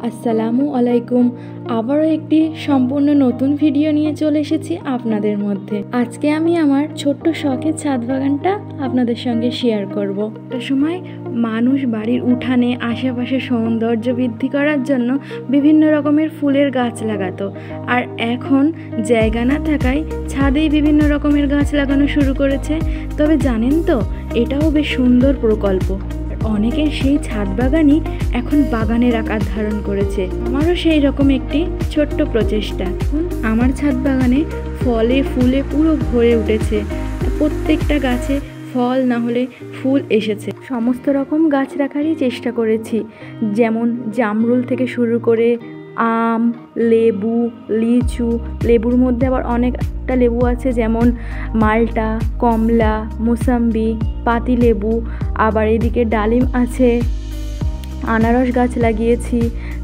আসসালামু আলাইকুম। আবারও একটি সম্পূর্ণ নতুন ভিডিও নিয়ে চলে এসেছি আপনাদের মধ্যে। আজকে আমি আমার ছোট্ট শখের ছাদ বাগানটা আপনাদের সঙ্গে শেয়ার করব। একটা সময় মানুষ বাড়ির উঠানে আশেপাশে সৌন্দর্য বৃদ্ধি করার জন্য বিভিন্ন রকমের ফুলের গাছ লাগাতো, আর এখন জায়গা না থাকায় ছাদেই বিভিন্ন রকমের গাছ লাগানো শুরু করেছে। তবে জানেন তো, এটাও বেশ সুন্দর প্রকল্প। অনেকের সেই ছাদ বাগানই এখন বাগানের আকার ধারণ করেছে। আমারও সেই রকম একটি ছোট্ট প্রচেষ্টা। আমার ছাদ বাগানে ফলে ফুলে পুরো ভরে উঠেছে। প্রত্যেকটা গাছে ফল না হলে ফুল এসেছে। সমস্ত রকম গাছ রাখারই চেষ্টা করেছি, যেমন জামরুল থেকে শুরু করে আম, লেবু, লিচু। লেবুর মধ্যে আবার অনেকটা লেবু আছে, যেমন মাল্টা, কমলা, মোসাম্বি, পাতিলেবু। আবার এদিকে ডালিম আছে, আনারস গাছ লাগিয়েছি।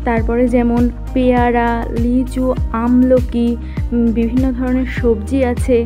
তারপরে যেমন পেয়ারা, লিচু, আমলকি, বিভিন্ন ধরনের সবজি আছে।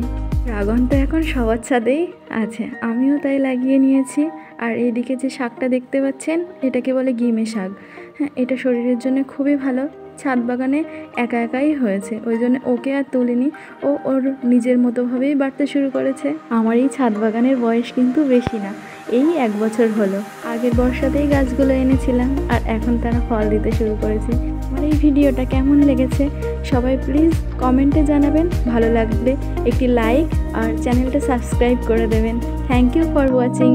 ড্রাগন তো এখন সবার ছাদেই আছে, আমিও তাই লাগিয়ে নিয়েছি। আর এইদিকে যে শাকটা দেখতে পাচ্ছেন, এটাকে বলে গিমে শাক। হ্যাঁ, এটা শরীরের জন্য খুবই ভালো। ছাদ বাগানে একা একাই হয়েছে, ওই জন্য ওকে আর তুলিনি। ও ওর নিজের মতোভাবেই বাড়তে শুরু করেছে। আমার এই ছাদ বাগানের বয়স কিন্তু বেশি না, এই 1 বছর হলো। আগের বর্ষাতেই গাছগুলো এনেছিলাম, আর এখন তারা ফল দিতে শুরু করেছে। আমার এই ভিডিওটা কেমন লেগেছে সবাই প্লিজ কমেন্টে জানাবেন। ভালো লাগলে একটি লাইক আর চ্যানেলটা সাবস্ক্রাইব করে দেবেন। Thank you for watching.